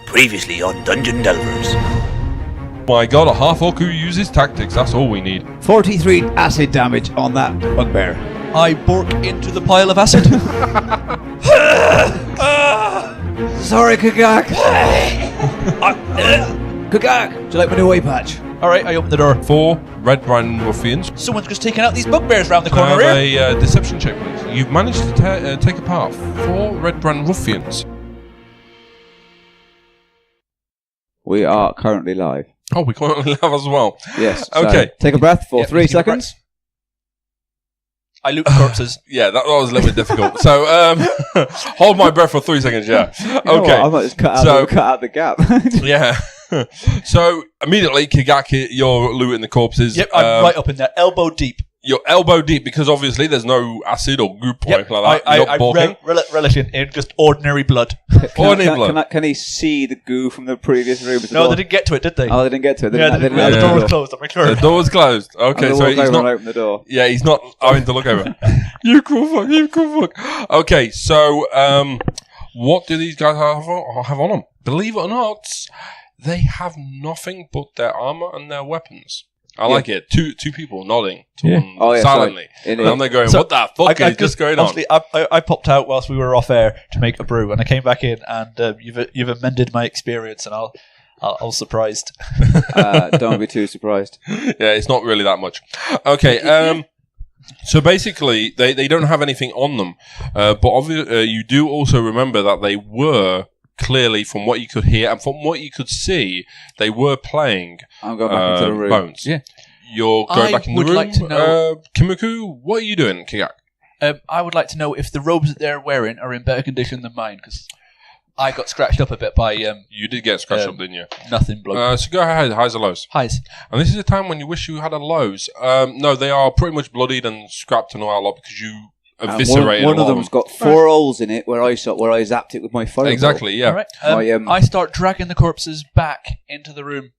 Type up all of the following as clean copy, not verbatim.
Previously on Dungeon Delvers. My god, a half-orc who uses tactics, that's all we need. 43 acid damage on that bugbear. I bork into the pile of acid. Sorry, Kagak. Kagak, do you like my new eye patch? Alright, I open the door. 4 red brand ruffians. Someone's just taken out these bugbears round the Can I corner have here. a deception check, please? You've managed to take apart 4 red brand ruffians. We are currently live. Oh, we currently have as well. Yes. Okay. So take a breath for Yep, 3 take a seconds. I loot corpses. Yeah, that was a little bit difficult. So, hold my breath for 3 seconds, yeah. You know what? Okay. I might just cut out the gap. Yeah. So, immediately, Kigaki, you're looting the corpses. Yep, I'm right up in there, elbow deep. You're elbow deep because obviously there's no acid or goop or Yep, anything like that. You're not balking. relish it in just ordinary blood. Can he see the goo from the previous room? No, they didn't get to it, did they? Oh, they didn't get to it. Yeah, They didn't the have door was door. closed, I'm sure. The door's closed. Okay, so he's not... open the door. Yeah, he's not having to look over. You cool fuck. Okay, so what do these guys have on them? Believe it or not, they have nothing but their armor and their weapons. I like it. Two people nodding to one silently. And then they're going, what the fuck is just going on? I popped out whilst we were off air to make a brew, and I came back in, and you've amended my experience, and I was surprised. Don't be too surprised. Yeah, it's not really that much. Okay, so basically, they don't have anything on them, but obviously, you do also remember that they were clearly, from what you could hear and from what you could see, they were playing I'm going back into the room. Bones. Yeah. You're going back in the room. I would like to know... Kimuku, what are you doing, Kigak? I would like to know if the robes that they're wearing are in better condition than mine, because I got scratched up a bit by... you did get scratched up, didn't you? Nothing, bloke. So go ahead, highs or lows? Highs. And this is a time when you wish you had a lows. No, they are pretty much bloodied and scrapped and all that lot because you eviscerated one a of lot them's got 4 holes in it where I zapped it with my fireball. Exactly, yeah. All right. I start dragging the corpses back into the room.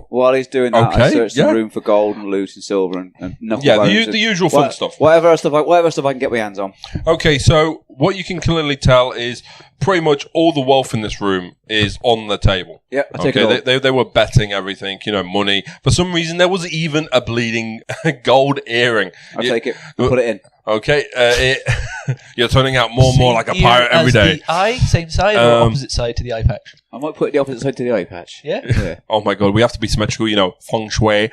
While he's doing that, I search the yeah. room for gold and loot and silver and knuckle Yeah, bones the usual fun stuff. Whatever stuff I can get my hands on. Okay, so what you can clearly tell is pretty much all the wealth in this room is on the table. Yeah, I take it all. They were betting everything, money. For some reason, there was even a bleeding gold earring. I'll take it. Put it in. Okay, you're turning out more and more like a pirate every day. The eye, same side or opposite side to the eye patch? I might put it the opposite side to the eye patch. Yeah? Oh my god, we have to be symmetrical, feng shui.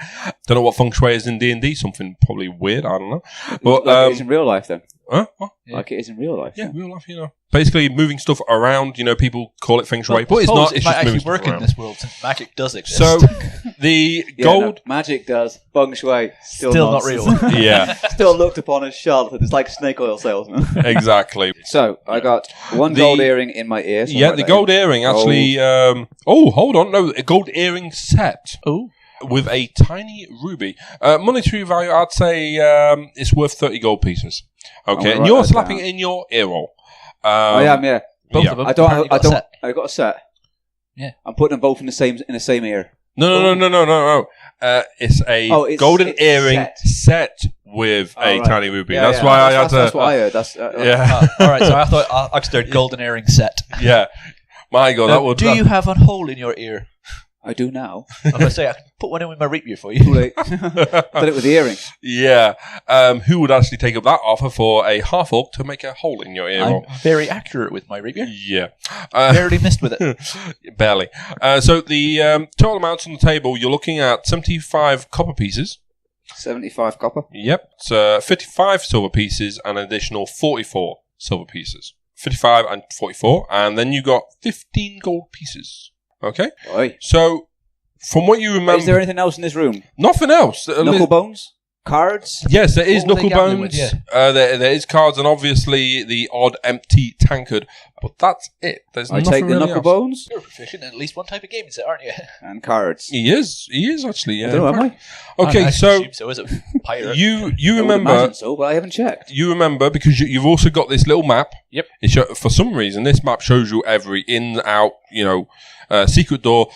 Don't know what feng shui is in D&D, something probably weird, I don't know. But, like it is in real life then. Huh? What? Yeah. Like it is in real life. Yeah, real life, Basically, moving stuff around, people call it feng shui, but it's not. It's might just moving actually work stuff around. in this world since magic does exist. So, the gold... No, magic does. Feng shui, still not real. Yeah. Still looked upon as charlatan. It's like snake oil salesman. Exactly. So, I got one gold earring in my ear. So the gold earring actually... hold on. No, a gold earring set. Oh. With a tiny ruby. Monetary value, I'd say it's worth 30 gold pieces. Okay, and you're slapping it in your ear roll. I am, yeah. Both of them. I got a set. Yeah. I'm putting them both in the same ear. No. It's a golden earring set with a tiny ruby. That's why I had to... That's what I heard. All right, so I thought I considered golden earring set. Yeah. My God, that would... Do you have a hole in your ear? I do now. I was going to say, I can put one in with my rapier for you. Too late. Did it with the earring. Yeah. Who would actually take up that offer for a half-orc to make a hole in your ear? I'm very accurate with my rapier. Yeah. Barely missed with it. Barely. So the total amounts on the table, you're looking at 75 copper pieces. 75 copper? Yep. It's 55 silver pieces and an additional 44 silver pieces. 55 and 44. And then you got 15 gold pieces. Okay? Oi. So, from what you remember... Is there anything else in this room? Nothing else. Knuckle bones? Cards? Yes, there is knuckle bones. With, yeah. There is cards and obviously the odd empty tankard. But that's it. There's nothing take the really knuckle else. bones? You're proficient in at least one type of game, aren't you? And cards. He is actually. Yeah. I don't know, am I? Okay, so is it pirate? you I remember? would imagine so, but I haven't checked. You remember because you've also got this little map. Yep. For some reason, this map shows you every in, out, secret door.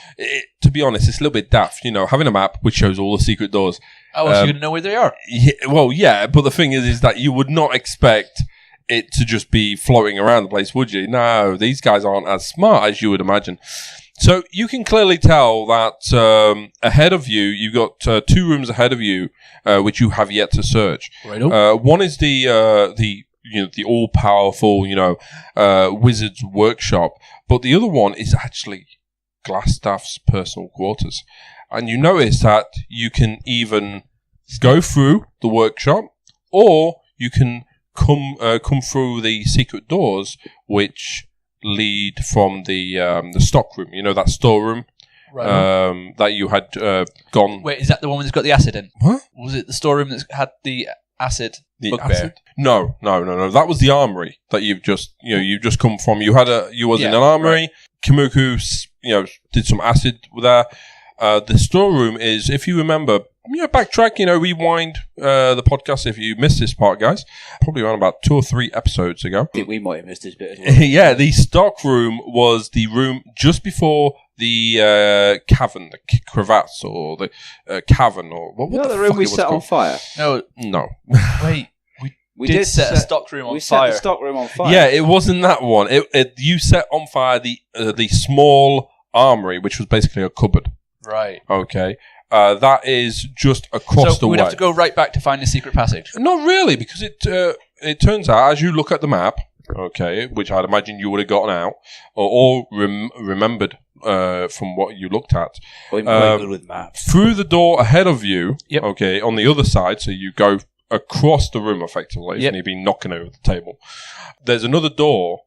To be honest, it's a little bit daft, having a map which shows all the secret doors. Oh, so you're going to know where they are? Yeah, well, yeah, but the thing is that you would not expect it to just be floating around the place, would you? No, these guys aren't as smart as you would imagine. So you can clearly tell that ahead of you, you've got 2 rooms ahead of you, which you have yet to search. Right. One is the all powerful wizard's workshop, but the other one is actually Glassstaff's personal quarters. And you notice that you can even go through the workshop, or you can come through the secret doors, which lead from the stock room. You know, that storeroom that you had gone. Wait, is that the one that's got the acid in? What? Was it the storeroom that had the acid? The bugbear? acid? No. That was the armory that you've just come from. You was in an armory. Right. Kimuku, did some acid there. The storeroom is, if you remember, backtrack, rewind the podcast if you missed this part, guys. Probably around about 2 or 3 episodes ago. I think we might have missed this bit as well. Yeah, the stock room was the room just before the cavern, the crevasse, or the cavern, or what the the room fuck we it was set on called? fire. No. Wait, We did set a stock room on we fire. set the stock room on fire. Yeah, it wasn't that one. You set on fire the small armory, which was basically a cupboard. Right. Okay. That is just across the way. So we'd have to go right back to find the secret passage. Not really, because it turns out, as you look at the map, okay, which I'd imagine you would have gotten out or remembered from what you looked at. I'm quite good with maps. Through the door ahead of you, Yep. okay, on the other side, so you go across the room effectively, Yep. and you've been knocking over the table. There's another door,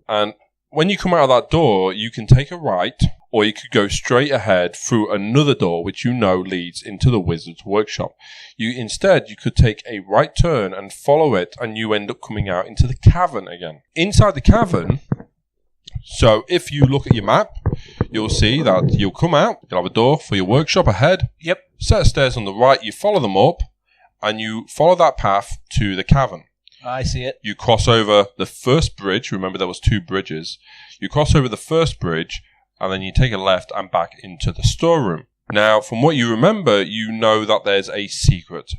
and when you come out of that door, you can take a right, or you could go straight ahead through another door, which leads into the wizard's workshop. You could take a right turn and follow it, and you end up coming out into the cavern again. Inside the cavern, so if you look at your map, you'll see that you'll come out, you'll have a door for your workshop ahead. Yep. Set of stairs on the right, you follow them up, and you follow that path to the cavern. I see it. You cross over the first bridge. Remember, there was 2 bridges. You cross over the first bridge, and then you take a left and back into the storeroom. Now, from what you remember, you know that there's a secret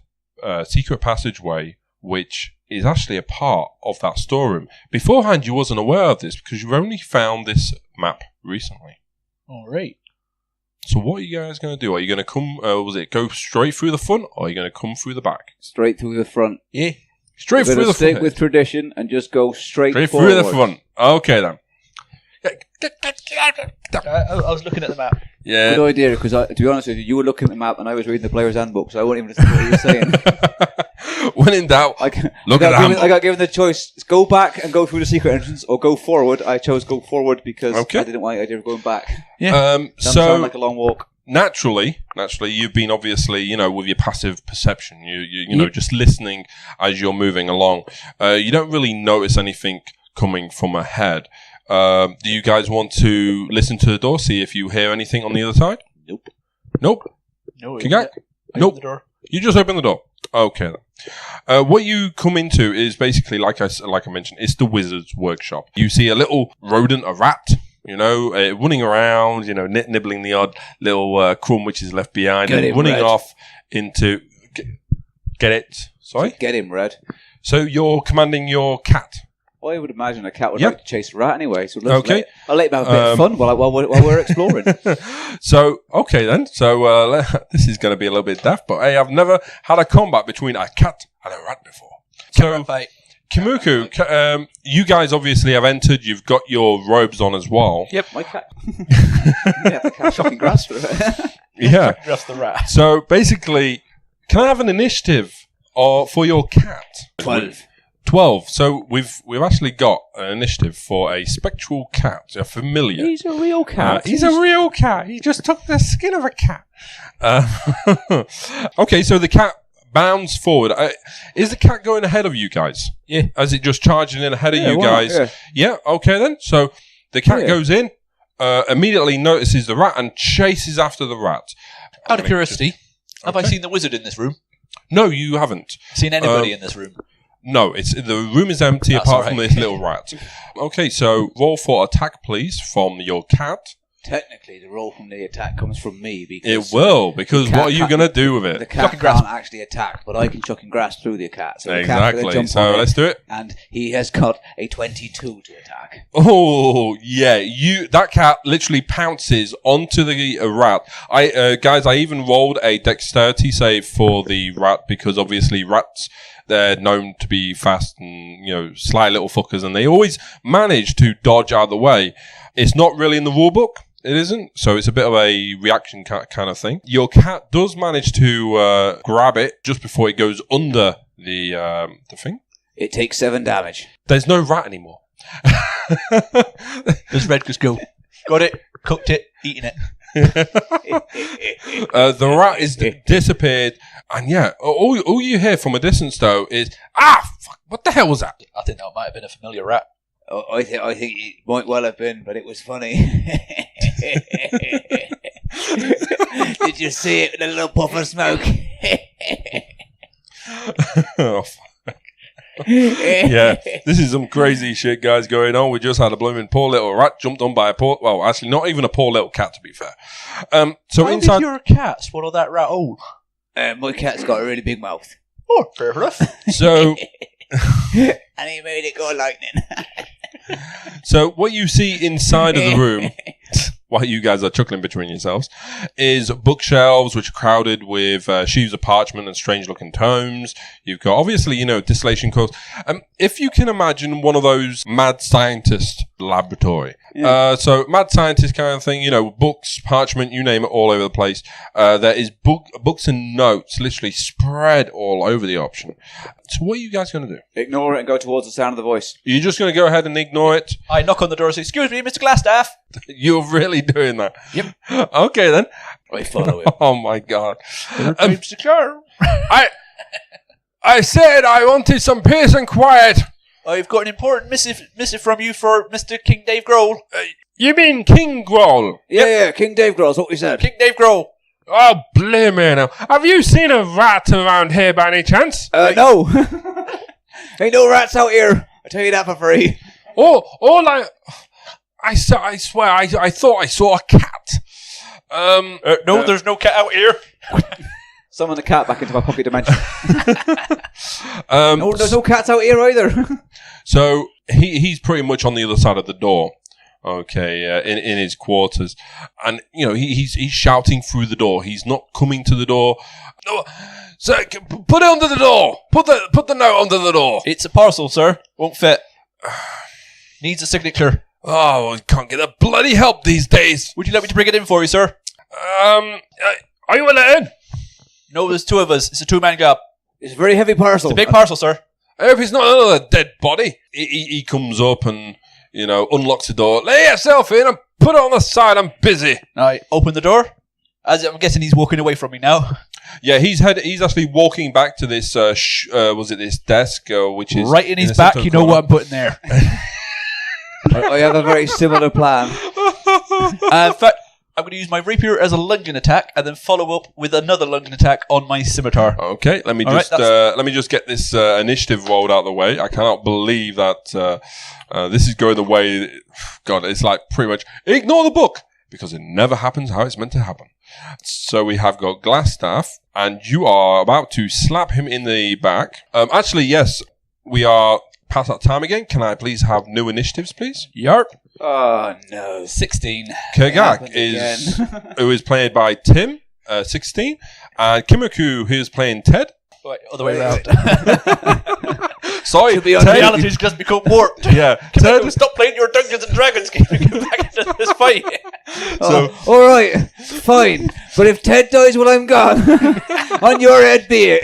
passageway, which is actually a part of that storeroom. Beforehand, you wasn't aware of this because you've only found this map recently. All right. So what are you guys going to do? Are you going to come, go straight through the front, or are you going to come through the back? Straight through the front. Yeah. Straight We're through the stick front. with tradition and just go straight Straight forward. through the front. Okay, then. I was looking at the map. Yeah. Good idea, because to be honest with you, you were looking at the map and I was reading the player's handbook, so I won't even listen to what you were saying. When in doubt, look at the handbook. I got given the choice: go back and go through the secret entrance, or go forward. I chose go forward because I didn't want the idea of going back. Yeah. Sound like a long walk. Naturally, you've been obviously, with your passive perception, you just listening as you're moving along. You don't really notice anything coming from ahead. Do you guys want to listen to the door, see if you hear anything on the other side? Nope. No. Okay. Nope. The door. You just open the door. Okay then. What you come into is basically, like I mentioned, it's the wizard's workshop. You see a little rodent, a rat, running around, nibbling the odd little crumb which is left behind, and running off into. Get it? Sorry? Get him, Red. So you're commanding your cat. Well, I would imagine a cat would like to chase a rat anyway. So I'll let him have a bit of fun while we're exploring. So, okay then. So, this is going to be a little bit daft, but hey, I've never had a combat between a cat and a rat before. So, Kimuku, you guys obviously have entered. You've got your robes on as well. Yep, my cat. Yeah, the cat shocking grass for it. Yeah. Just the rat. So, basically, can I have an initiative for your cat? 12. So we've actually got an initiative for a spectral cat, a familiar. He's a real cat. He's a real cat. He just took the skin of a cat. Okay, so the cat bounds forward. Is the cat going ahead of you guys? Yeah. Is it just charging in ahead of you why not? guys? Yeah. Okay then. So the cat goes in, immediately notices the rat and chases after the rat. Out of curiosity, have I seen the wizard in this room? No, you haven't. Seen anybody in this room? No, the room is empty apart from this little rat. Okay, so roll for attack, please, from your cat. Technically, the roll from the attack comes from me because It will, because what are you going to do with the it? cat can't actually attack, but I can chuck and grasp through the cat. So the cat's gonna Exactly. jump So on let's do it. and he has got a 22 to attack. Oh yeah, that cat literally pounces onto the rat. Guys, I even rolled a dexterity save for the rat because obviously rats, they're known to be fast and sly little fuckers, and they always manage to dodge out of the way. It's not really in the rule book. It isn't, so it's a bit of a reaction kind of thing. Your cat does manage to grab it just before it goes under the thing. It takes 7 damage. There's no rat anymore. There's Redgus go. Got it, cooked it, eating it. The rat is disappeared, and yeah, all you hear from a distance though is fuck, what the hell was that? I think that might have been a familiar rat. Oh, I think it might well have been, but it was funny. Did you see it with a little puff of smoke? Oh, fuck. Yeah, this is some crazy shit, guys, going on. We just had a blooming poor little rat jumped on by actually not even a poor little cat, to be fair. So How inside, did your cat swallow that rat whole? My cat's got a really big mouth. Oh, fair enough. so And he made it go lightning. So what you see inside of the room, while you guys are chuckling between yourselves, is bookshelves which are crowded with sheaves of parchment and strange-looking tomes. You've got, obviously, distillation coils. If you can imagine one of those mad scientist laboratory. Yeah. So mad scientist kind of thing, books, parchment, you name it, all over the place. There is books and notes literally spread all over the option. So what are you guys going to do? Ignore it and go towards the sound of the voice. You're just going to go ahead and ignore it? I knock on the door and say, "Excuse me, Mr. Glassstaff." You're really doing that? Yep. Okay, then. I follow it. Oh, my God. Secure. I said I wanted some peace and quiet. I've got an important missive from you for Mr. King Dave Grohl. You mean King Grohl? Yeah, King Dave Grohl's what we said. King Dave Grohl. Oh, blame me now. Have you seen a rat around here by any chance? No. Ain't no rats out here. I tell you that for free. I swear, I thought I saw a cat. No, there's no cat out here. Summon the cat back into my pocket dimension. No, there's no cats out here either. So he's pretty much on the other side of the door. Okay, in his quarters, and he's shouting through the door. He's not coming to the door. No, sir, put it under the door. Put the note under the door. It's a parcel, sir. Won't fit. Needs a signature. Oh, I can't get a bloody help these days. Would you like me to bring it in for you, sir? Are you allowed? No, there's 2 of us. It's a 2-man job. It's a very heavy parcel. It's a big parcel, sir. I hope it's not another dead body. He comes up and unlocks the door. Lay yourself in and put it on the side. I'm busy. I open the door. As I'm guessing he's walking away from me now. Yeah, he's actually walking back to this. This desk, which is right in his back. You know what I'm putting there. I have a very similar plan. In fact, I'm going to use my rapier as a lunging attack, and then follow up with another lunging attack on my scimitar. Okay, let me just get this initiative rolled out of the way. I cannot believe that this is going the way. God, it's like pretty much ignore the book because it never happens how it's meant to happen. So we have got Glassstaff, and you are about to slap him in the back. Actually, yes, we are past that time again. Can I please have new initiatives, please? Yarp. Oh, no. 16. Kagak is who is played by Tim, 16, and Kimiku, who is playing Ted. Wait, other way around. Sorry, be Ted. Reality's just become warped. Yeah, Ted, stop playing your Dungeons and Dragons game and get back into this fight. So, all right, fine. But if Ted dies while I'm gone, on your head be it.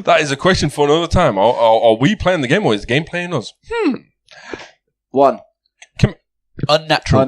that is a question for another time. Are we playing the game or is the game playing us? 1. Unnatural. I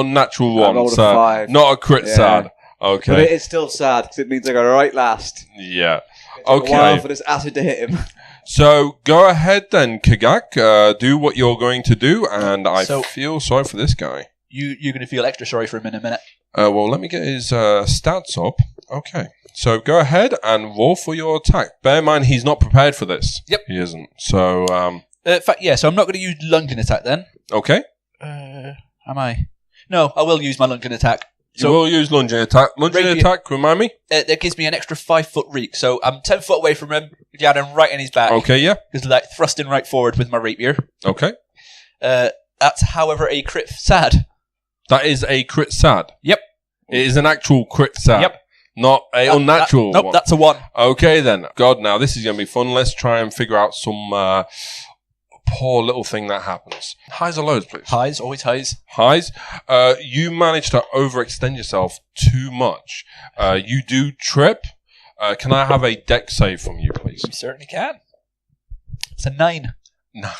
Unnatural 1. rolled a So 5. not a crit sad. Okay. But it is still sad because it means I got it right last. Yeah. It took a while Okay. for this acid to hit him. So go ahead then, Kagak. Do what you're going to do, and I feel sorry for this guy. You're going to feel extra sorry for him in a minute. Well, let me get his stats up. Okay. So go ahead and roll for your attack. Bear in mind, he's not prepared for this. Yep. He isn't. So, In fact, yeah, so I'm not going to use lunging attack then. okay. Am I? No, I will use my lunging attack. You will use lunging attack. Lunging attack, remind me? That gives me an extra 5 foot reach. So I'm 10 foot away from him. Yeah, I'm right in his back. Okay, yeah. Just like thrusting right forward with my rapier. Okay. That's, however, a crit sad. That is a crit sad. Yep. It is an actual crit sad. Yep. Not a unnatural nope, one. that's a 1. Okay, then. God, now this is going to be fun. Let's try and figure out some poor little thing that happens. Highs or lows, please? Highs, always highs. Highs. You managed to overextend yourself too much. You do trip. Can I have a dex save from you, please? You certainly can. It's a 9. No.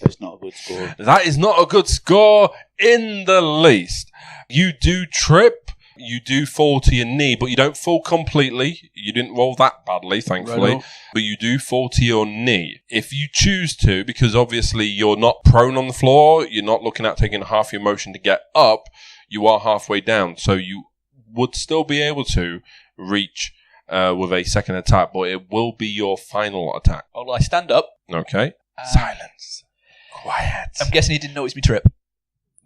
That's not a good score. That is not a good score in the least. You do trip. You do fall to your knee, but you don't fall completely. You didn't roll that badly, thankfully. Right. But you do fall to your knee. If you choose to, because obviously you're not prone on the floor, you're not looking at taking half your motion to get up, you are halfway down. So you would still be able to reach with a second attack, but it will be your final attack. Oh, well, I stand up. Okay. Silence. Quiet. I'm guessing he didn't notice me trip.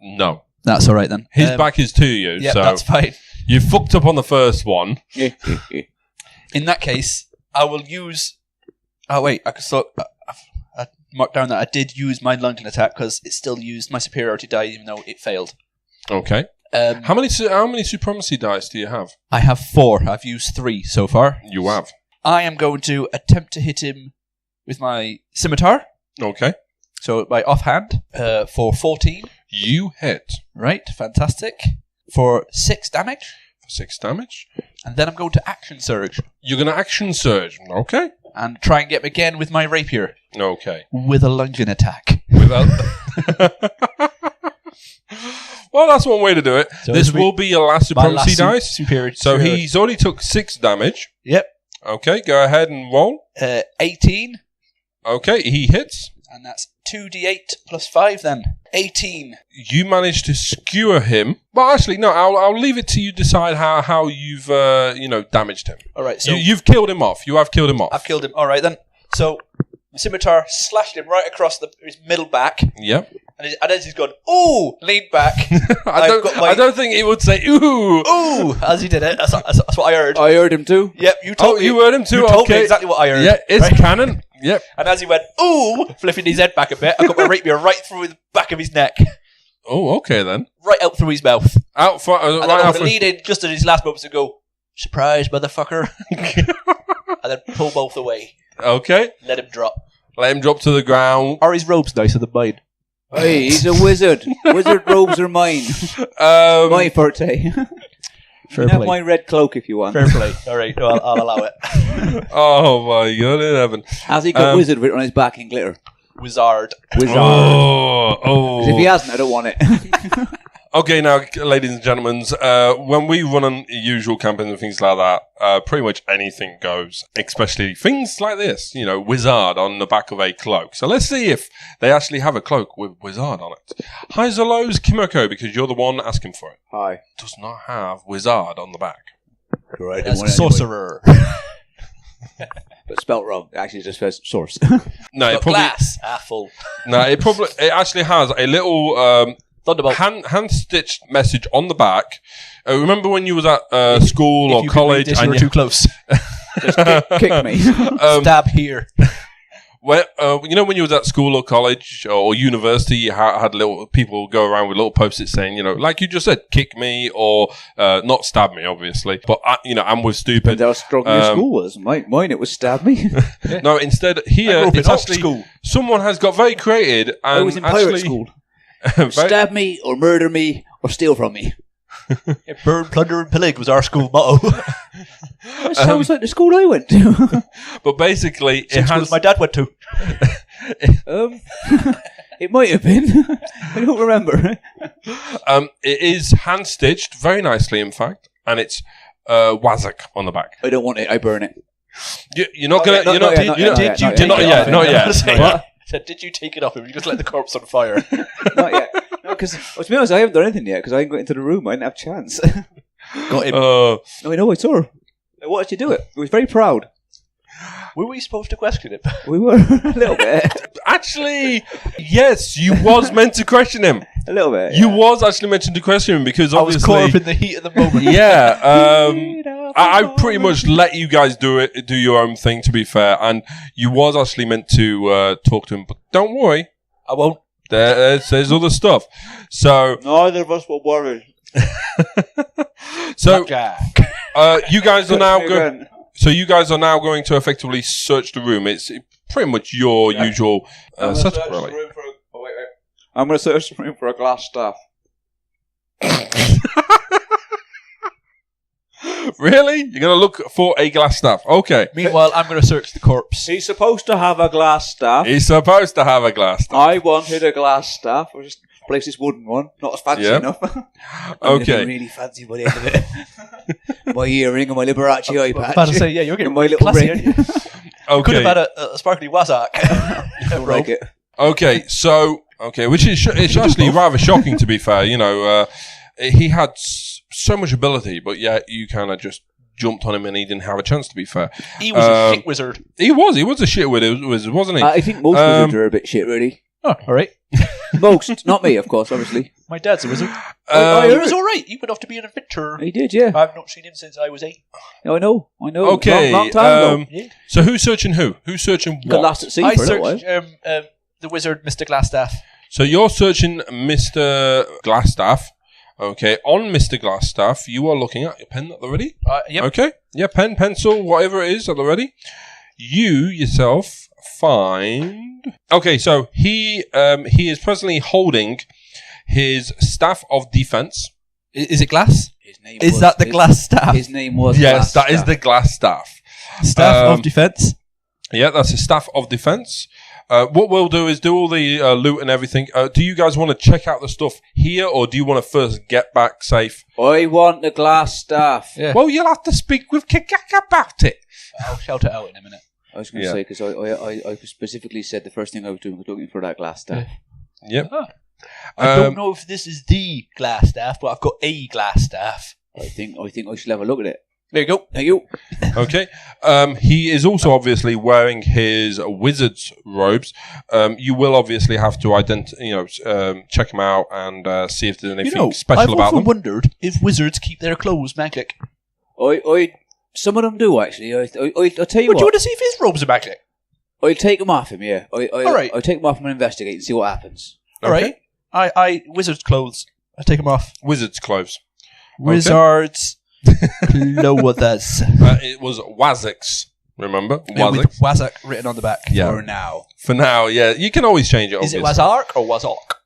No. That's all right then. His back is to you, Yeah, so that's fine. you fucked up on the first one. In that case, I will use... Oh, wait. I marked down that I did use my lunging attack because it still used my superiority die even though it failed. Okay. How many supremacy dice do you have? I have 4. I've used 3 so far. You have. I am going to attempt to hit him with my scimitar. Okay. So by offhand for 14. You hit. Right, fantastic. For 6 damage. For 6 damage. And then I'm going to action surge. You're going to action surge. Okay. And try and get him again with my rapier. Okay. With a lunging attack. Without... Well, that's one way to do it. So this will be your last supremacy dice. Superiority. So he's already took 6 damage. Yep. Okay, go ahead and roll. 18. Okay, he hits. And that's 2d8 plus 5 then. 18. You managed to skewer him. Well, actually, no. I'll leave it to you to decide how you've damaged him. All right. So you've killed him off. You have killed him off. I've killed him. All right then. So my scimitar slashed him right across his middle back. Yep. And as he's gone, ooh, leaned back. I don't think he would say ooh. Ooh, as he did it. That's what I heard. I heard him too. Yep, you told me. You heard him too. You told me exactly what I heard. Yeah, it's right? canon. Yep. And as he went, ooh, flipping his head back a bit, I got my rapier right through the back of his neck. Oh, okay then. Right out through his mouth. Out front. And right then I'm out going to lead in just at his last moments and go, surprise, motherfucker. And then pull both away. Okay. Let him drop. Let him drop to the ground. Are his robes nicer than mine? Hey, he's a wizard. Wizard robes are mine. My forte. You can have my red cloak if you want. Fair play. All right, no, I'll allow it. Oh my God in heaven. Has he got wizard written on his back in glitter? Wizard. Oh. If he hasn't, I don't want it. Okay, now, ladies and gentlemen, when we run on usual campaigns and things like that, pretty much anything goes, especially things like this, wizard on the back of a cloak. So let's see if they actually have a cloak with wizard on it. Highs or lows, Kimiko, because you're the one asking for it. Hi. Does not have wizard on the back. Right. That's a sorcerer. But spelt wrong. It actually just says source. No, it probably... glass. Full. No, it actually has a little... Thunderbolt. Hand-stitched message on the back. Remember when you was at school or college and you were too close. Just kick me. Stab here. When you was at school or college or university, you had little people go around with little post-its saying, like you just said, kick me or not stab me, obviously. But I'm with stupid. How strong your school was. Mine, it was stab me. Yeah. No, instead here it's actually school. Someone has got very creative and I was in pirate school. Stab me or murder me or steal from me. Burn, plunder, and pillage was our school motto. That sounds like the school I went to. But basically, it has. My dad went to. It might have been. I don't remember. It is hand stitched very nicely, in fact, and it's Wazak on the back. I don't want it. I burn it. You're not gonna. You're not. Not yet. So did you take it off him? You just let the corpse on fire. Not yet. No, because to be honest, I haven't done anything yet because I didn't go into the room. I didn't have a chance. Got him. No, I know. I saw her. I watched you do it. I was very proud. Were we supposed to question him? We were a little bit. Actually, yes, you was meant to question him. A little bit. You was actually mentioned the question because I was obviously caught up in the heat of the moment. Yeah, I pretty much let you guys do your own thing. To be fair, and you was actually meant to talk to him, but don't worry, I won't. There's other stuff. So neither of us were worried. So you guys are now going. So you guys are now going to effectively search the room. It's pretty much your usual setup, really. I'm going to search the room for a glass staff. Really? You're going to look for a glass staff? Okay. Meanwhile, I'm going to search the corpse. He's supposed to have a glass staff. He's supposed to have a glass staff. I wanted a glass staff. I just placed this wooden one. Not as fancy enough. Okay. Really fancy by the end of it. My earring and my Liberace eye patch. About to say, yeah, you're getting my little classy, ring. aren't you? Okay. Could have had a sparkly Wazak. I like it. Okay, so which is it's actually rather shocking, to be fair. You know, he had so much ability, but yet you kind of just jumped on him and he didn't have a chance. To be fair, he was a shit wizard. He was a shit wizard, wasn't he? I think most wizards are a bit shit, really. Oh, all right. Most, not me, of course, obviously. My dad's a wizard. He was all right. He went off to be an adventurer. He did, yeah. I've not seen him since I was 8. I know. Okay, long time ago. Yeah. So who's searching who? Who's searching Got what? lost at sea I for a little while. searched the wizard, Mr. Glassstaff. So you're searching Mr. Glassstaff. Okay, on Mr. Glassstaff, you are looking at your pen at the ready. Yep. Okay, yeah, pen, pencil, whatever it is at the ready. You yourself find. Okay, so he is presently holding his staff of defense. Is it glass? His name Is that the glass staff? His name was Yes, Glass that is Staff. the glass staff. Staff of defense. Yeah, that's a staff of defense. What we'll do is do all the loot and everything. Do you guys want to check out the stuff here, or do you want to first get back safe? I want the glass staff. Yeah. Well, you'll have to speak with Kikak about it. I'll shout it out in a minute. I was going to say, because I specifically said the first thing I was doing was looking for that glass staff. Yep. I don't know if this is the glass staff, but I've got a glass staff. I think I should have a look at it. There you go. Thank you. Okay. He is also obviously wearing his wizard's robes. You will obviously have to check him out and see if there's anything special I've about often them. wondered if wizards keep their clothes magic. Some of them do actually. I'll tell you Would what. you want to see if his robes are magic? I'll take them off him. Yeah. All right. I'll take them off him and investigate and see what happens. All right. I wizard's clothes. I take them off. Wizard's clothes. Wizards clothes. It was Wazix. Remember? Yeah, with Wazak written on the back. Yeah. For now. For now, yeah. You can always change it. Is it obviously. Wazark or Wazork?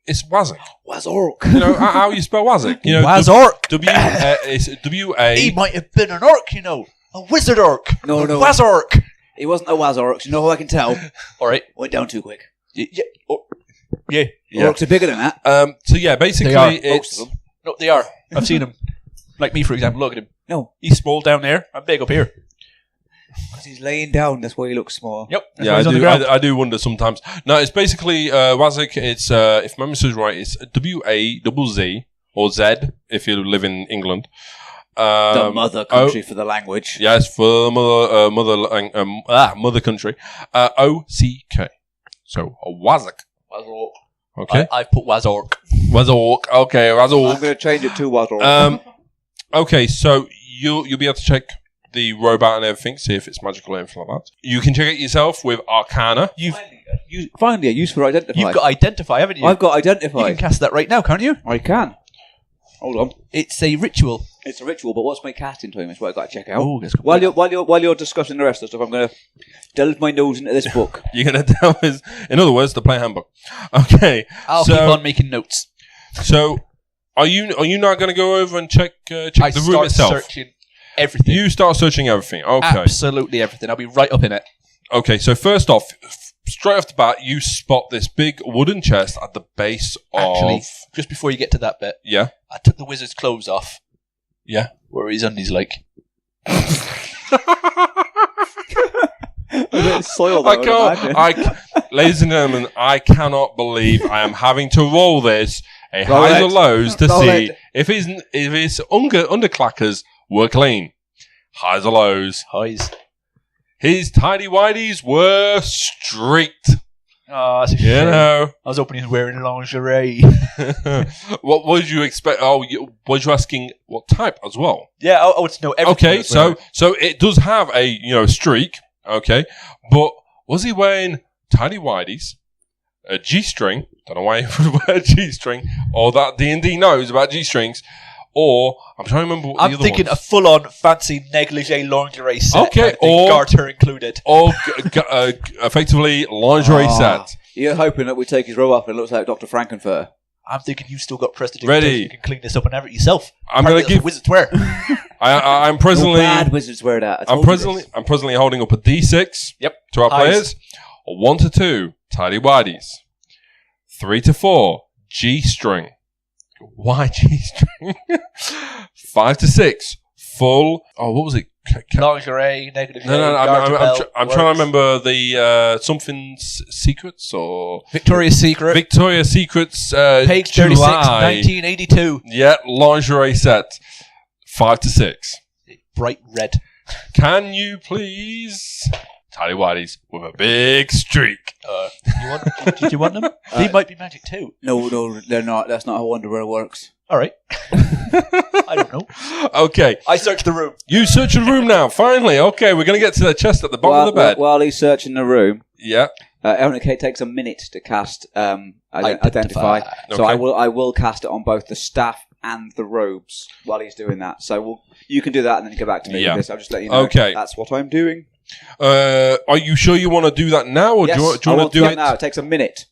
It's Wazik. Wazork. You know how you spell Wazik? You know, Wazork. It's W-A. He might have been an orc, a wizard orc. No. Wazork. He wasn't a Wazork. You know how I can tell? All right. Went down too quick. Yeah. Yeah. Orcs are bigger than that. So yeah, basically, They are. Most it's of them. No, they are. I've seen him. Like me, for example. Look at him. No. He's small down there. I'm big up here. Because he's laying down. That's why he looks small. Yep. That's yeah. why he's on the ground. I do wonder sometimes. No, it's basically Wazik. It's if memory serves right, it's W-A-Z-Z or Z if you live in England. The mother country for the language. Yes, for mother country. O-C-K. So Wazik. Wazork. Okay. I've put Wazork. Wazork. Okay, Wazork. I'm going to change it to Wazork. Okay, so you'll be able to check the robe out and everything, see if it's magical or anything like that. You can check it yourself with Arcana. Finally, a use for identify. You've got Identify, haven't you? I've got You identify. can cast that right now, can't you? I can. Hold on. It's a ritual. It's a ritual, but what's my casting time? That's what I've got to check out. Oh, that's While you're discussing the rest of the stuff, I'm going to delve my nose into this book. You're going to tell us, in other words, the play handbook. Okay. I'll keep on making notes. So, are you not going to go over and check the room itself? Searching everything. You start searching everything. Okay. Absolutely everything. I'll be right up in it. Okay, so first off, straight off the bat, you spot this big wooden chest at the base Actually, of... just before you get to that bit, Yeah? I took the wizard's clothes off. Yeah? Where his undies like. Soil, Ladies and gentlemen, I cannot believe I am having to roll this a highs or lows to see if his underclackers were clean. Highs or lows. Highs. His tidy whities were streaked. Oh, that's a shame. You know. I was hoping he was wearing lingerie. What would you expect? Oh, was you asking what type as well? Yeah, I want to know everything. Okay, so it does have a streak. Okay, but was he wearing tidy whities, a G-string? Don't know why he would wear a G-string, or that D&D knows about G-strings. Or I'm trying to remember what the other I'm thinking ones. a full-on fancy negligee lingerie set. Okay, or garter included. Or effectively lingerie set. You're hoping that we take his robe off and it looks like Dr. Frankenfurter. I'm thinking you've still got prestige. Ready. You can clean this up and have it yourself. I'm going to give wizards wear. I'm presently bad wizards wear that. I'm presently holding up a D6. Yep. To our Highs. players. 1 to 2 tidy whities. 3 to 4 G-string. Why G-string? 5 to 6 full. Oh, what was it? Lingerie, negligee. No. I'm trying to words. remember the something's secrets or Victoria's Secret. Victoria's Secrets. Page 36, July. 1982. Yeah, lingerie set. 5 to 6. Bright red. Can you please tidy whities with a big streak? Did you want them? They might be magic too. No, they're not. That's not how underwear works. All right. I don't know. Okay, I searched the room. you search the room now. Finally, okay, we're gonna get to the chest at the bottom of the bed. While he's searching the room, Yeah. it takes a minute to cast identify. So Okay. I will cast it on both the staff and the robes while he's doing that. So you can do that and then go back to me Yeah. with this. I'll just let you know. Okay. That's what I'm doing. Are you sure you want to do that now, or Yes, do you I want to do it now. It takes a minute.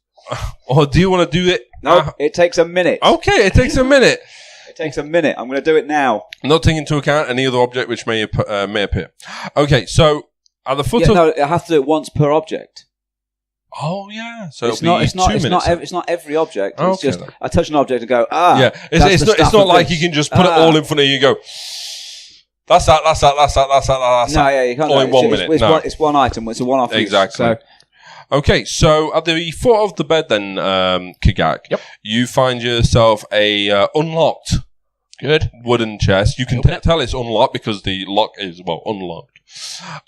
or do you want to do it? No, it takes a minute. Okay, it takes a minute. It takes a minute. I'm going to do it now. Not taking into account any other object which may appear. Okay, so at the foot of No, I have to do it once per object. oh yeah, so It's it'll not. be It's not. 2 It's minutes. not. It's not every object. It's Okay, just then. I touch an object and go Yeah, that's it's the not. It's staff not of like this. you can just put it all in front of you and go. That's that. No, yeah, you can't. All do in it. 1 It's- minute. It's, No. it's one item. It's a one-off. use. Exactly. So Okay, so at the foot of the bed, then, Kigak, Yep. you find yourself a unlocked, wooden chest. You can tell it's unlocked because the lock is unlocked.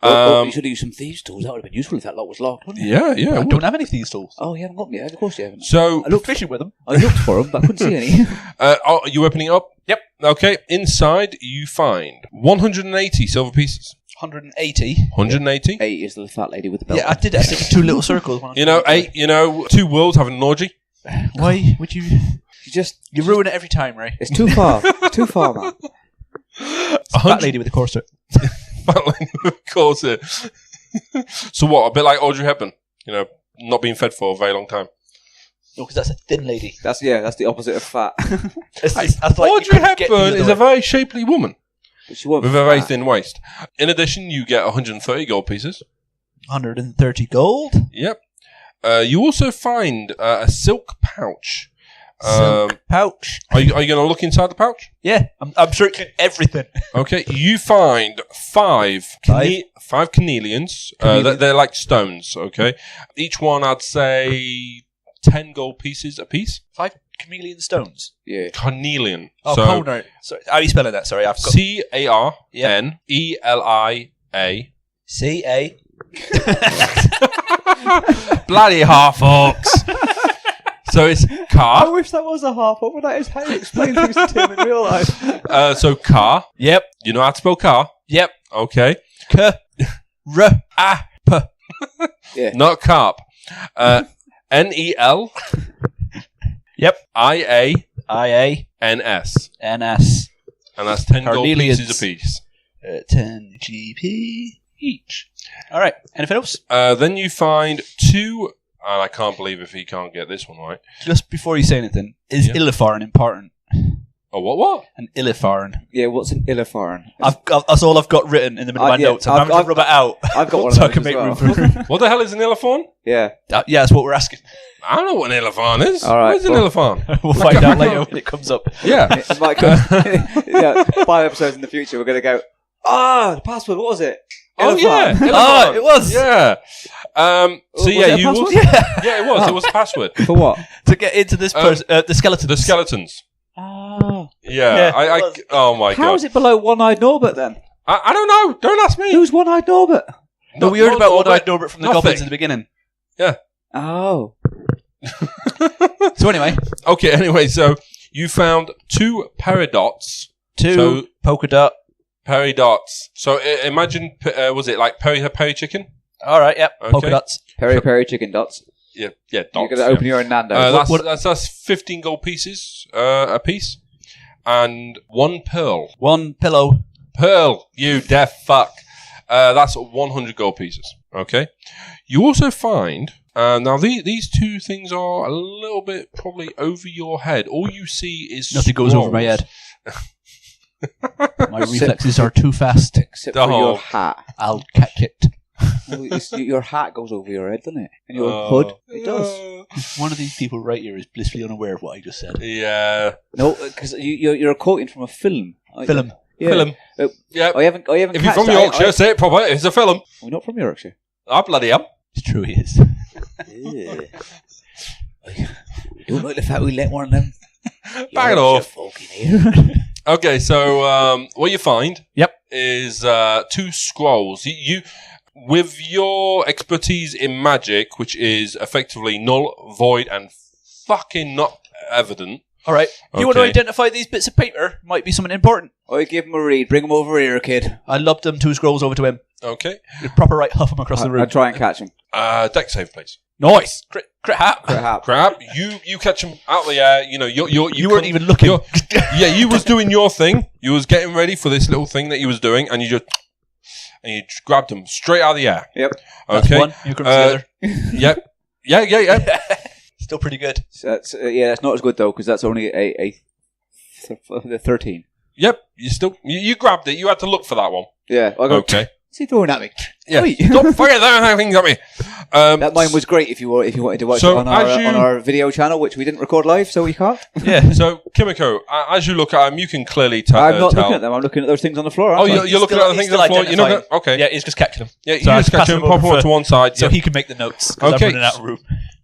you should have used some thieves' tools. That would have been useful if that lock was locked, wouldn't it? Yeah. I it would. don't have any of these tools. Oh, you haven't got me. Of course you haven't. So, I looked Fishing with them. I looked for them, but I couldn't see any. are you opening it up? Yep. Okay. Inside, you find 180 silver pieces. 180. 180. 8 is the fat lady with the belt. Yeah, I did it. I did 2 little circles. You know, 8. You know, 2 worlds having an orgy. Why would you? You ruin it every time, Ray. It's too far. Too far, man. Fat lady with a corset. Of course it. So what? A bit like Audrey Hepburn. You know, not being fed for a very long time. No, because that's a thin lady. That's the opposite of fat. That's like you Audrey couldn't get the Hepburn other is way. a very shapely woman But she wasn't with a very fat. thin waist. In addition, you get 130 gold pieces. 130 gold. Yep. You also find a silk pouch. Silk pouch. Are you going to look inside the pouch? Yeah, I'm circling everything. Okay. You find 5 carnelians. They're like stones. Okay. Each one, I'd say, 10 gold pieces a piece. 5 chameleon stones. Yeah. Carnelian. Oh, so Colner. Sorry, how are you spelling that? Sorry, I've got CARNELIA. C-A. Bloody half orcs. So it's car. wish that was a half. What would that is? How you explain things to Tim in real life? So car. Yep. You know how to spell car? Yep. Okay. K-R-A-P. Yeah. Not carp. NEL. Yep. IANS. I-A-N-S. And that's 10 gold Carnelians. pieces apiece. 10 GP each. All right. Anything else? Then you find 2, and I can't believe if he can't get this one right. Just before you say anything, is Yeah. Illifarn important? Oh, what? An Illifarn. Yeah, what's an Illifarn? That's all I've got written in the middle of my yeah, notes. I'm having to rub it out. I've got one of so I those can as make well. room for What the hell is an elephant? Yeah. yeah, that's what we're asking. I don't know what an elephant is. All right, Where's an well- elephant? We'll find out later when it comes up. Yeah. It might come, 5 episodes in the future, we're going to go, the password, what was it? Oh, yeah. Illifarn. Oh, it was. Yeah. So Was yeah, it a you password? also, yeah, it was. It was a password. For what? To get into this person, the skeleton. The skeletons. Oh. Yeah. Yeah, I it was. oh my How god. is it below One-Eyed Norbert then? I don't know. Don't ask me. Who's One-Eyed Norbert? No, we heard about Norbert. One-Eyed Norbert from the Nothing. goblins in the beginning. Yeah. Oh. So anyway. Okay, anyway, so you found 2 peridots. Two polka dot. Peridots. So imagine, was it like peri chicken? All right, yep. Okay. Polka dots. Peri chicken dots. Yeah, dots. You're going to open your Nando's. That's 15 gold pieces a piece. And 1 pearl. 1 pillow. Pearl, you deaf fuck. That's 100 gold pieces. Okay. You also find... now, these 2 things are a little bit probably over your head. All you see is Nothing goes over my head. My reflexes are too fast. Except for your hat. I'll catch it. Well, your hat goes over your head, doesn't it? And your hood. It does. One of these people right here is blissfully unaware of what I just said. Yeah. No, because you're quoting from a film. Film. Yeah. Film. Yeah. I haven't. If you're from Yorkshire, say it proper. It's a film. We're not from Yorkshire. I bloody am. It's true, he is. We don't like the fact we let one of them. Back it off. Folk in here. Okay, so what you find Yep. is 2 scrolls. You with your expertise in magic, which is effectively null, void, and fucking not evident. All right. You want to identify these bits of paper? Might be something important. I give him a read. Bring him over here, kid. I lobbed them 2 scrolls over to him. Okay. The proper right, huff them across the room. I'll try and catch him. Deck save, please. Nice. Crit hat. Crap. You catch him out of the air. You know, you weren't even looking. You was doing your thing. You was getting ready for this little thing that you was doing, and you just grabbed him straight out of the air. Yep. That's okay. 1. You come together. Yep. Yeah. Still pretty good. So that's not as good though, because that's only a 13. Yep. You grabbed it. You had to look for that one. Yeah. I go. Okay. What's he throwing at me? Yeah. Wait. Stop fucking throwing things at me. That mine was great if you wanted to watch it on our video channel, which we didn't record live, so we can't. Yeah. So Kimiko, as you look at them, you can clearly tell. I'm not looking at them. I'm looking at those things on the floor. You're looking at the things on the floor. You're not okay. Yeah, he's just catching them. Yeah, you just catch them, pop them to one side, so he can make the notes. Okay. I'm running out of room.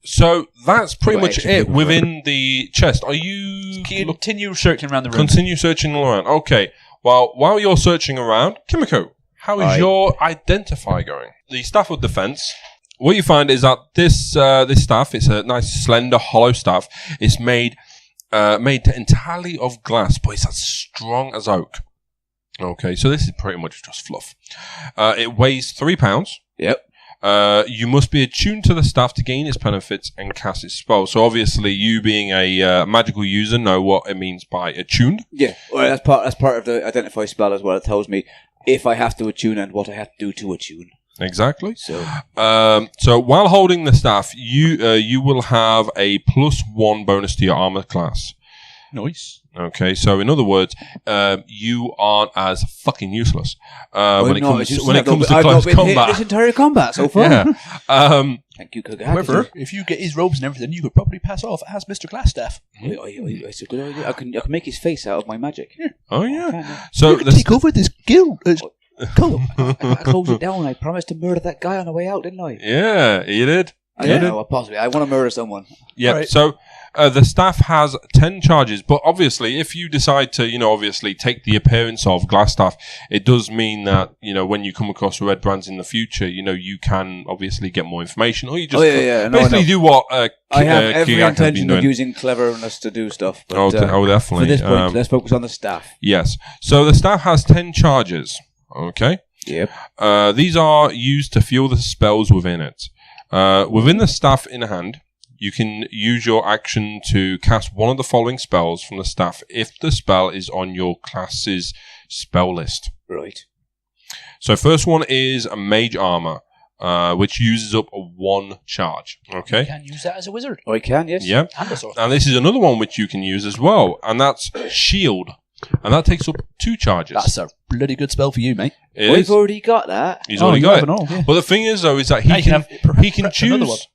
So that's pretty much it within the chest. Are you continue searching around the room? Continue searching around. Okay. Well, while you're searching around, Kimiko, how is your identify going? The staff of defense. What you find is that this staff, it's a nice slender hollow staff. It's made entirely of glass, but it's as strong as oak. Okay, so this is pretty much just fluff. It weighs 3 pounds. Yep. You must be attuned to the staff to gain its benefits and cast its spells. So obviously, you being a magical user know what it means by attuned. Yeah, well, that's part of the identify spell as well. It tells me if I have to attune and what I have to do to attune. Exactly. So while holding the staff, you will have a +1 bonus to your armor class. Nice. Okay, so in other words, you aren't as fucking useless when it comes to close combat. This entire combat so far. Yeah. Thank you, Kagaki. However, if you get his robes and everything, you could probably pass off as Mr. Glassstaff. It's a good idea. I can make his face out of my magic. Yeah. Oh yeah. So take over this guild. Go. I closed it down. I promised to murder that guy on the way out, didn't I? Yeah, you did. I don't know. Possibly. I want to murder someone. Yeah. Right. So the staff has 10 charges, but obviously, if you decide to, obviously take the appearance of Glassstaff, it does mean that when you come across red brands in the future, you can obviously get more information, or you just basically do what. I have every Kiyak intention of using cleverness to do stuff. But, definitely. For this point, let's focus on the staff. Yes. So the staff has 10 charges. Okay. Yep. These are used to fuel the spells within it. Within the staff in hand, you can use your action to cast one of the following spells from the staff if the spell is on your class's spell list. Right. So first one is a Mage Armor, which uses up a 1 charge. Okay. You can use that as a wizard. I can, yes. Yeah. And this is another one which you can use as well, and that's Shield. And that takes up 2 charges. That's a bloody good spell for you, mate. We've already got that. He's already got it. Yeah. But the thing is, though, is that he can choose.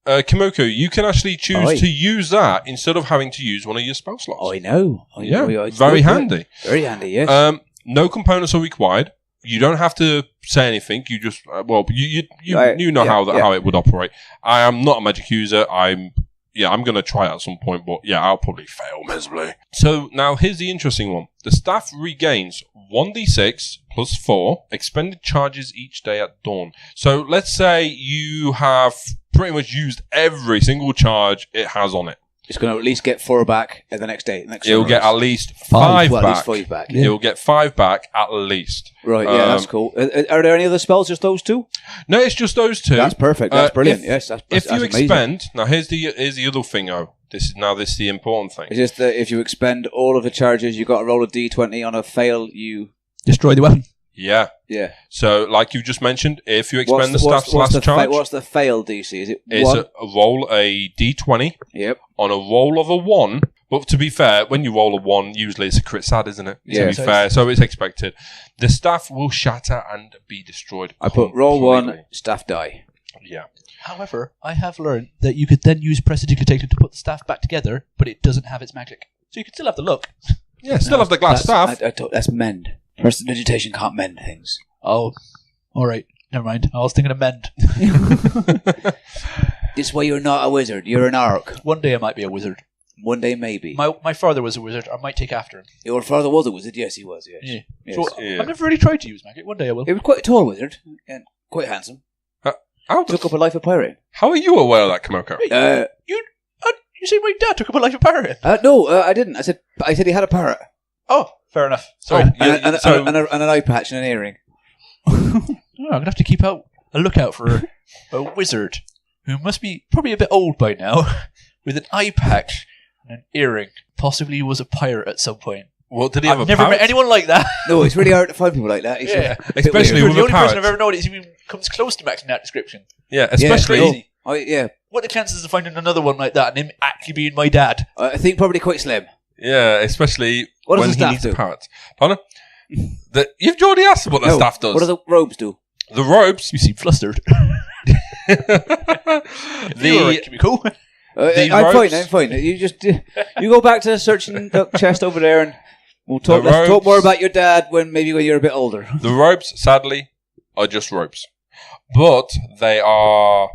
Kimoko, you can actually choose to use that instead of having to use one of your spell slots. I know. Very handy. Very handy, yes. No components are required. You don't have to say anything. You just you know how it would operate. I am not a magic user. I'm I'm going to try it at some point, but yeah, I'll probably fail miserably. So now here's the interesting one. The staff regains 1d6 plus 4 expended charges each day at dawn. So let's say you have pretty much used every single charge it has on it. It's going to at least get 4 back at the next day. It'll get at least 5 back. At least 5 back. Yeah. It'll get 5 back at least. Right, yeah, that's cool. Are there any other spells, just those 2? No, it's just those 2. That's perfect. That's brilliant. Yes, that's if you amazing. expend, now here's the other thing. This is the important thing. It's just that if you expend all of the charges, you've got to roll a d20. On a fail, you destroy the weapon. Yeah. Yeah. So, like you just mentioned, if you expend the staff's last charge... What's the fail DC? Is it it's 1? a roll a d20 on a roll of a 1. But to be fair, when you roll a 1, usually it's a crit sad, isn't it? Yeah. To be fair, so it's expected. The staff will shatter and be destroyed. I put roll 1, staff die. Yeah. However, I have learned that you could then use prestidigitation to put the staff back together, but it doesn't have its magic. So you can still have the look. Yeah, still have the glass staff. That's mend. Prestidigitation can't mend things. Oh, all right. Never mind. I was thinking of mend. This way you're not a wizard. You're an orc. One day I might be a wizard. One day maybe. My father was a wizard. I might take after him. Your father was a wizard. Yes, he was. Yes. Yeah. Yes. So I've never really tried to use magic. One day I will. He was quite a tall wizard and quite handsome. Took up a life of pirating. How are you aware of that, Kimoko? You say my dad took up a life of pirating? No, I didn't. I said he had a parrot. Oh, fair enough. Sorry. And an eye patch and an earring. I'm going to have to keep a lookout for a wizard who must be probably a bit old by now, with an eye patch and an earring. Possibly was a pirate at some point. Well, did he have I've never met anyone like that. No, it's really hard to find people like that. Especially with the only a parrot. person I've ever known is even comes close to matching that description. Yeah, especially... Yeah. What are the chances of finding another one like that and him actually being my dad? I think probably quite slim. Yeah, especially when he needs a parrot. Pardon? You've already asked what the staff does. What do the robes do? The robes... You seem flustered. The cool. I'm fine. You just you go back to the searching chest over there, and we'll talk. Let's talk more about your dad when you're a bit older. The ropes, sadly, are just ropes, but they are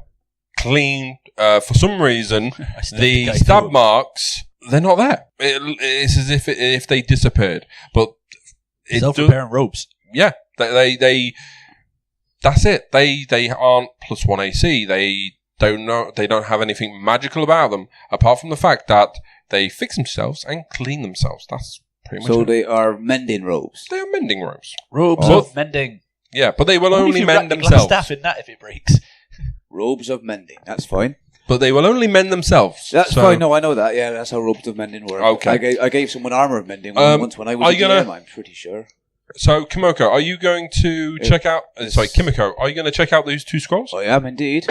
clean. For some reason, the stab marks, they're not there. It's as if they disappeared. But self-repairing ropes. Yeah, they. That's it. They aren't +1 AC. They don't have anything magical about them, apart from the fact that they fix themselves and clean themselves. That's pretty much it. So they are mending robes. They are mending robes. Robes of mending. Yeah, but they will only mend themselves. Staff in that if it breaks. Robes of mending. That's fine. But they will only mend themselves. That's fine. No, I know that. Yeah, that's how robes of mending work. Okay. I gave someone armor of mending once when I was a DM, I'm pretty sure. So, Kimoko, are you going to check out... Kimiko, are you going to check out these 2 scrolls? I am indeed.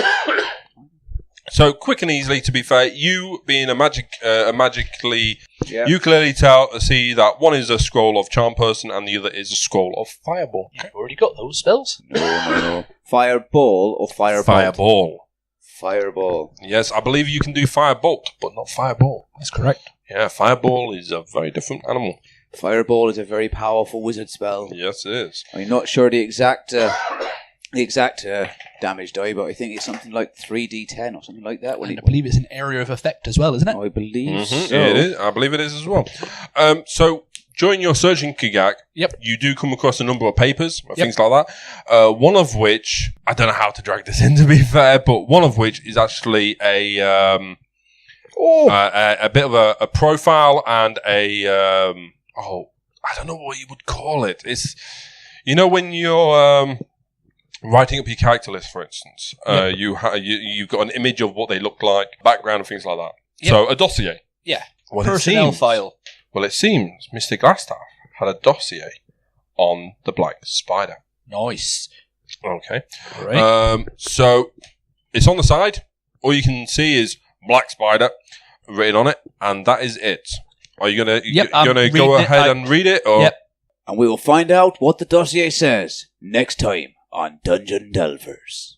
So, quick and easily, to be fair, you being magically... Yeah. You clearly see that one is a scroll of Charm Person and the other is a scroll of Fireball. You've already got those spells? No. Fireball or Firebolt? Fireball. Fireball. Yes, I believe you can do Firebolt, but not Fireball. That's correct. Yeah, Fireball is a very different animal. Fireball is a very powerful wizard spell. Yes, it is. I'm not sure the exact damage die, but I think it's something like 3d10 or something like that. And I believe it's an area of effect as well, isn't it? I believe so. Yeah, it is. I believe it is as well. So, during your searching, Kigak, you do come across a number of papers, things like that. One of which, I don't know how to drag this in, to be fair, but one of which is actually a bit of a profile and I don't know what you would call it. It's, when you're writing up your character list, for instance, you've got an image of what they look like, background and things like that. Yep. So a dossier. Yeah. Well, personnel file. Well, it seems Mr. Glassstaff had a dossier on the Black Spider. Nice. Okay. Right. So it's on the side. All you can see is Black Spider written on it, and that is it. Are you gonna go ahead and read it? Or? Yep. And we will find out what the dossier says next time on Dungeon Delvers.